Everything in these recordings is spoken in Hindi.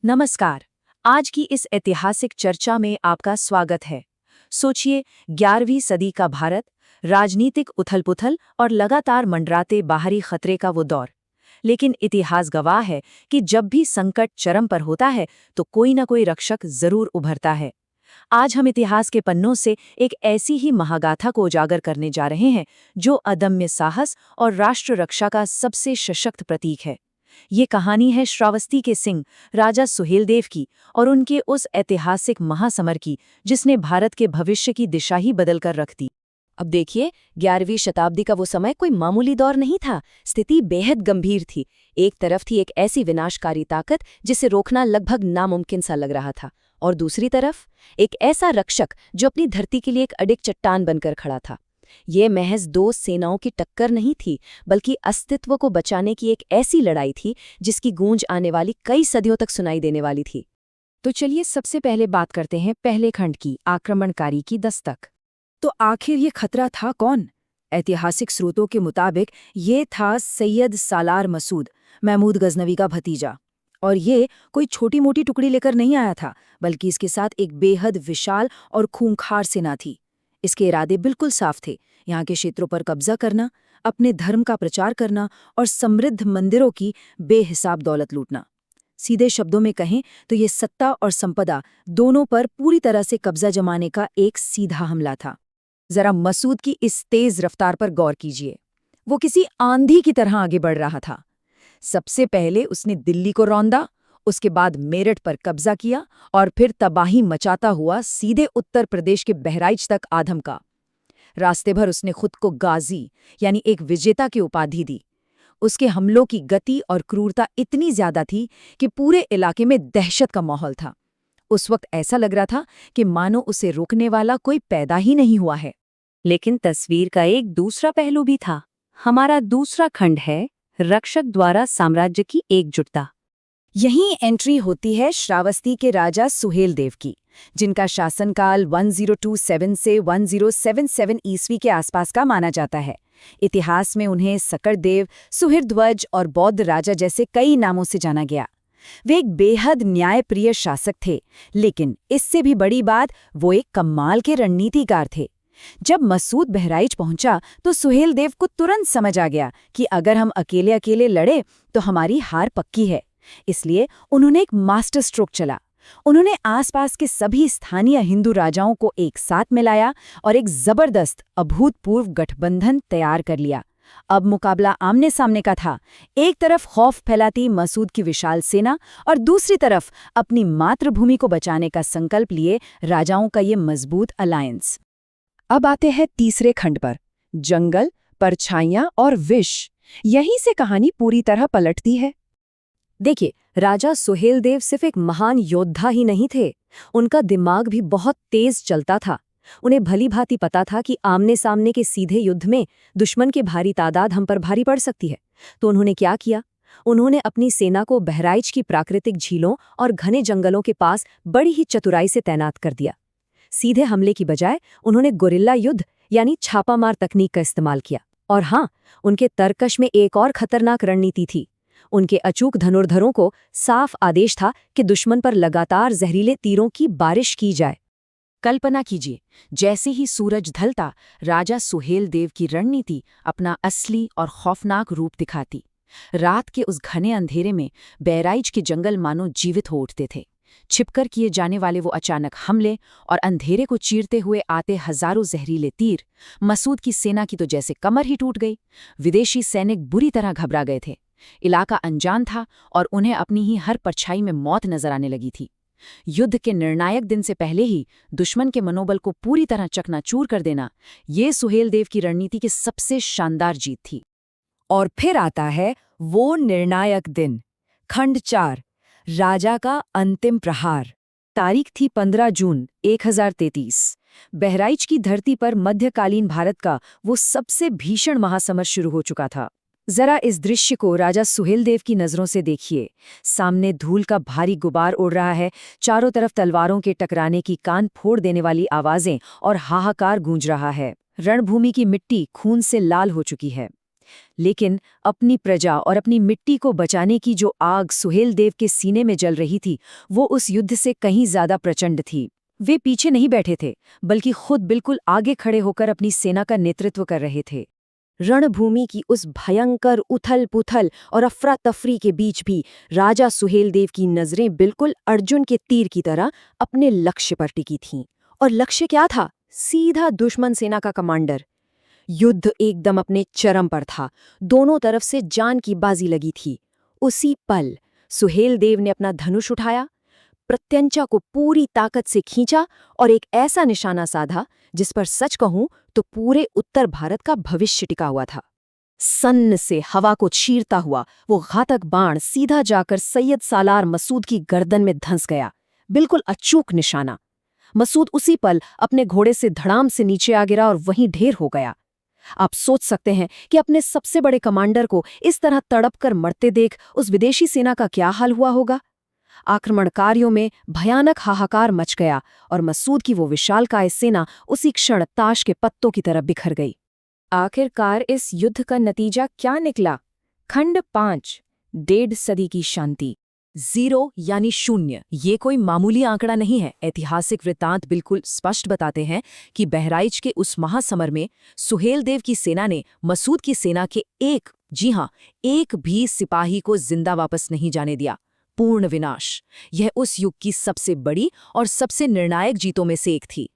नमस्कार। आज की इस ऐतिहासिक चर्चा में आपका स्वागत है। सोचिए, 11वीं सदी का भारत, राजनीतिक उथल-पुथल और लगातार मंडराते बाहरी खतरे का वो दौर। लेकिन इतिहास गवाह है कि जब भी संकट चरम पर होता है तो कोई न कोई रक्षक जरूर उभरता है। आज हम इतिहास के पन्नों से एक ऐसी ही महागाथा को उजागर करने जा रहे हैं जो अदम्य साहस और राष्ट्र रक्षा का सबसे सशक्त प्रतीक है। ये कहानी है श्रावस्ती के सिंह, राजा सुहेलदेव की, और उनके उस ऐतिहासिक महासमर की जिसने भारत के भविष्य की दिशा ही बदल कर रख दी। अब देखिए, 11वीं शताब्दी का वो समय कोई मामूली दौर नहीं था। स्थिति बेहद गंभीर थी। एक तरफ थी एक ऐसी विनाशकारी ताकत जिसे रोकना लगभग नामुमकिन सा लग रहा था, और दूसरी तरफ एक ऐसा रक्षक जो अपनी धरती के लिए एक अडिग चट्टान बनकर खड़ा था। ये महज दो सेनाओं की टक्कर नहीं थी, बल्कि अस्तित्व को बचाने की एक ऐसी लड़ाई थी जिसकी गूंज आने वाली कई सदियों तक सुनाई देने वाली थी। तो चलिए सबसे पहले बात करते हैं पहले खंड की, आक्रमणकारी की दस्तक। तो आखिर ये खतरा था कौन? ऐतिहासिक स्रोतों के मुताबिक ये था सैयद सालार मसूद, महमूद गजनवी का भतीजा। और ये कोई छोटी मोटी टुकड़ी लेकर नहीं आया था, बल्कि इसके साथ एक बेहद विशाल और खूंखार सेना थी। इसके इरादे बिल्कुल साफ थे, यहाँ के क्षेत्रों पर कब्जा करना, अपने धर्म का प्रचार करना और समृद्ध मंदिरों की बेहिसाब दौलत लूटना। सीधे शब्दों में कहें तो ये सत्ता और संपदा दोनों पर पूरी तरह से कब्जा जमाने का एक सीधा हमला था। जरा मसूद की इस तेज रफ्तार पर गौर कीजिए। वो किसी आंधी की तरह आगे बढ़ रहा था। सबसे पहले उसने दिल्ली को रौंदा, उसके बाद मेरठ पर कब्जा किया और फिर तबाही मचाता हुआ सीधे उत्तर प्रदेश के बहराइच तक आ धमका। रास्ते भर उसने खुद को गाजी यानी एक विजेता की उपाधि दी। उसके हमलों की गति और क्रूरता इतनी ज्यादा थी कि पूरे इलाके में दहशत का माहौल था। उस वक्त ऐसा लग रहा था कि मानो उसे रोकने वाला कोई पैदा ही नहीं हुआ है। लेकिन तस्वीर का एक दूसरा पहलू भी था। हमारा दूसरा खंड है रक्षक द्वारा साम्राज्य की एकजुटता। यहीं एंट्री होती है श्रावस्ती के राजा सुहेलदेव की, जिनका शासनकाल 1027 से 1077 ईस्वी के आसपास का माना जाता है। इतिहास में उन्हें सकरदेव, सुहृध्वज और बौद्ध राजा जैसे कई नामों से जाना गया। वे एक बेहद न्यायप्रिय शासक थे, लेकिन इससे भी बड़ी बात, वो एक कमाल के रणनीतिकार थे। जब मसूद बहराइच पहुंचा तो सुहेलदेव को तुरंत समझ आ गया कि अगर हम अकेले अकेले लड़े तो हमारी हार पक्की है। इसलिए उन्होंने एक मास्टर स्ट्रोक चला। उन्होंने आसपास के सभी स्थानीय हिंदू राजाओं को एक साथ मिलाया और एक जबरदस्त अभूतपूर्व गठबंधन तैयार कर लिया। अब मुकाबला आमने सामने का था। एक तरफ खौफ फैलाती मसूद की विशाल सेना और दूसरी तरफ अपनी मातृभूमि को बचाने का संकल्प लिए राजाओं का ये मजबूत अलायंस। अब आते हैं तीसरे खंड पर, जंगल, परछाइयां और विष। यहीं से कहानी पूरी तरह पलटती है। देखिए, राजा सुहेलदेव सिर्फ एक महान योद्धा ही नहीं थे, उनका दिमाग भी बहुत तेज चलता था। उन्हें भली भांति पता था कि आमने सामने के सीधे युद्ध में दुश्मन की भारी तादाद हम पर भारी पड़ सकती है। तो उन्होंने क्या किया? उन्होंने अपनी सेना को बहराइच की प्राकृतिक झीलों और घने जंगलों के पास बड़ी ही चतुराई से तैनात कर दिया। सीधे हमले की बजाय उन्होंने गुरिल्ला युद्ध यानी छापामार तकनीक का इस्तेमाल किया। और हाँ, उनके तरकश में एक और खतरनाक रणनीति थी। उनके अचूक धनुर्धरों को साफ आदेश था कि दुश्मन पर लगातार जहरीले तीरों की बारिश की जाए। कल्पना कीजिए, जैसे ही सूरज ढलता, राजा सुहेलदेव की रणनीति अपना असली और खौफनाक रूप दिखाती। रात के उस घने अंधेरे में बहराइच के जंगल मानो जीवित हो उठते थे। छिपकर किए जाने वाले वो अचानक हमले और अंधेरे को चीरते हुए आते हजारों जहरीले तीर, मसूद की सेना की तो जैसे कमर ही टूट गई। विदेशी सैनिक बुरी तरह घबरा गए थे। इलाका अनजान था और उन्हें अपनी ही हर परछाई में मौत नजर आने लगी थी। युद्ध के निर्णायक दिन से पहले ही दुश्मन के मनोबल को पूरी तरह चकनाचूर कर देना, ये सुहेलदेव की रणनीति की सबसे शानदार जीत थी। और फिर आता है वो निर्णायक दिन, खंड 4, राजा का अंतिम प्रहार। तारीख थी 15 जून 1033। बहराइच की धरती पर मध्यकालीन भारत का वो सबसे भीषण महासमर शुरू हो चुका था। जरा इस दृश्य को राजा सुहेलदेव की नजरों से देखिए। सामने धूल का भारी गुबार उड़ रहा है, चारों तरफ तलवारों के टकराने की कान फोड़ देने वाली आवाजें और हाहाकार गूंज रहा है। रणभूमि की मिट्टी खून से लाल हो चुकी है। लेकिन अपनी प्रजा और अपनी मिट्टी को बचाने की जो आग सुहेलदेव के सीने में जल रही थी, वो उस युद्ध से कहीं ज्यादा प्रचंड थी। वे पीछे नहीं बैठे थे, बल्कि खुद बिल्कुल आगे खड़े होकर अपनी सेना का नेतृत्व कर रहे थे। रणभूमि की उस भयंकर उथल-पुथल और अफरा-तफरी के बीच भी राजा सुहेलदेव की नजरें बिल्कुल अर्जुन के तीर की तरह अपने लक्ष्य पर टिकी थीं। और लक्ष्य क्या था? सीधा दुश्मन सेना का कमांडर। युद्ध एकदम अपने चरम पर था, दोनों तरफ से जान की बाजी लगी थी। उसी पल सुहेलदेव ने अपना धनुष उठाया, प्रत्यंचा को पूरी ताकत से खींचा और एक ऐसा निशाना साधा जिस पर सच कहूं तो पूरे उत्तर भारत का भविष्य टिका हुआ था। सन्न से हवा को चीरता हुआ वो घातक बाण सीधा जाकर सैयद सालार मसूद की गर्दन में धंस गया। बिल्कुल अचूक निशाना। मसूद उसी पल अपने घोड़े से धड़ाम से नीचे आ गिरा और वहीं ढेर हो गया। आप सोच सकते हैं कि अपने सबसे बड़े कमांडर को इस तरह तड़प कर मरते देख उस विदेशी सेना का क्या हाल हुआ होगा। आक्रमणकारियों में भयानक हाहाकार मच गया और मसूद की वो विशालकाय सेना उसी क्षण ताश के पत्तों की तरह बिखर गई। आखिरकार इस युद्ध का नतीजा क्या निकला? खंड 5, 1.5 सदी की शांति। 0 यानी शून्य, ये कोई मामूली आंकड़ा नहीं है। ऐतिहासिक वृत्तांत बिल्कुल स्पष्ट बताते हैं कि बहराइच के उस महासमर में सुहेलदेव की सेना ने मसूद की सेना के एक भी सिपाही को जिंदा वापस नहीं जाने दिया। पूर्ण विनाश। यह उस युग की सबसे बड़ी और सबसे निर्णायक जीतों में से एक थी।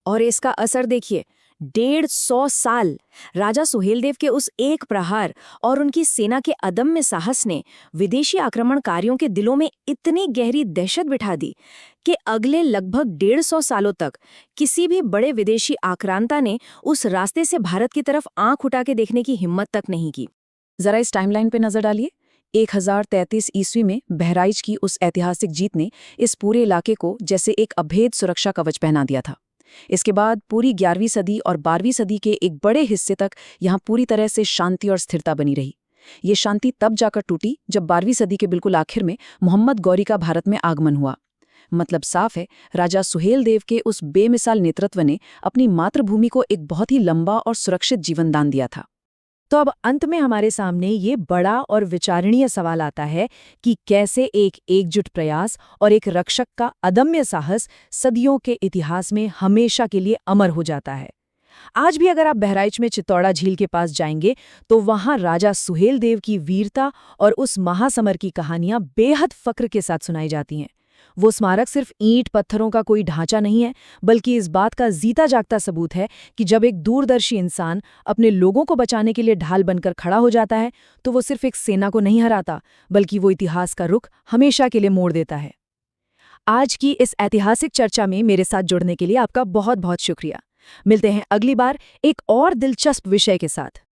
और इसका असर देखिए, 150 साल राजा सुहेलदेव के उस एक प्रहार और उनकी सेना के अदम्य साहस ने विदेशी आक्रमणकारियों के दिलों में इतनी गहरी दहशत बिठा दी कि अगले लगभग 150 सालों तक किसी भी बड़े विदेशी आक्रांता ने उस रास्ते से भारत की तरफ आंख उठा के देखने की हिम्मत तक नहीं की। जरा इस टाइमलाइन पे नजर डालिए। 1033 ईस्वी में बहराइच की उस ऐतिहासिक जीत ने इस पूरे इलाके को जैसे एक अभेद सुरक्षा कवच पहना दिया था। इसके बाद पूरी 11वीं सदी और 12वीं सदी के एक बड़े हिस्से तक यहाँ पूरी तरह से शांति और स्थिरता बनी रही। ये शांति तब जाकर टूटी जब 12वीं सदी के बिल्कुल आखिर में मोहम्मद गौरी का भारत में आगमन हुआ। मतलब साफ है, राजा सुहेलदेव के उस बेमिसाल नेतृत्व ने अपनी मातृभूमि को एक बहुत ही लंबा और सुरक्षित जीवन दान दिया था। तो अब अंत में हमारे सामने ये बड़ा और विचारणीय सवाल आता है कि कैसे एक एकजुट प्रयास और एक रक्षक का अदम्य साहस सदियों के इतिहास में हमेशा के लिए अमर हो जाता है। आज भी अगर आप बहराइच में चित्तौड़ा झील के पास जाएंगे तो वहां राजा सुहेलदेव की वीरता और उस महासमर की कहानियां बेहद फक्र के साथ सुनाई जाती हैं। वो स्मारक सिर्फ ईंट पत्थरों का कोई ढांचा नहीं है, बल्कि इस बात का जीता जागता सबूत है कि जब एक दूरदर्शी इंसान अपने लोगों को बचाने के लिए ढाल बनकर खड़ा हो जाता है तो वो सिर्फ एक सेना को नहीं हराता, बल्कि वो इतिहास का रुख हमेशा के लिए मोड़ देता है। आज की इस ऐतिहासिक चर्चा में मेरे साथ जुड़ने के लिए आपका बहुत बहुत शुक्रिया। मिलते हैं अगली बार एक और दिलचस्प विषय के साथ।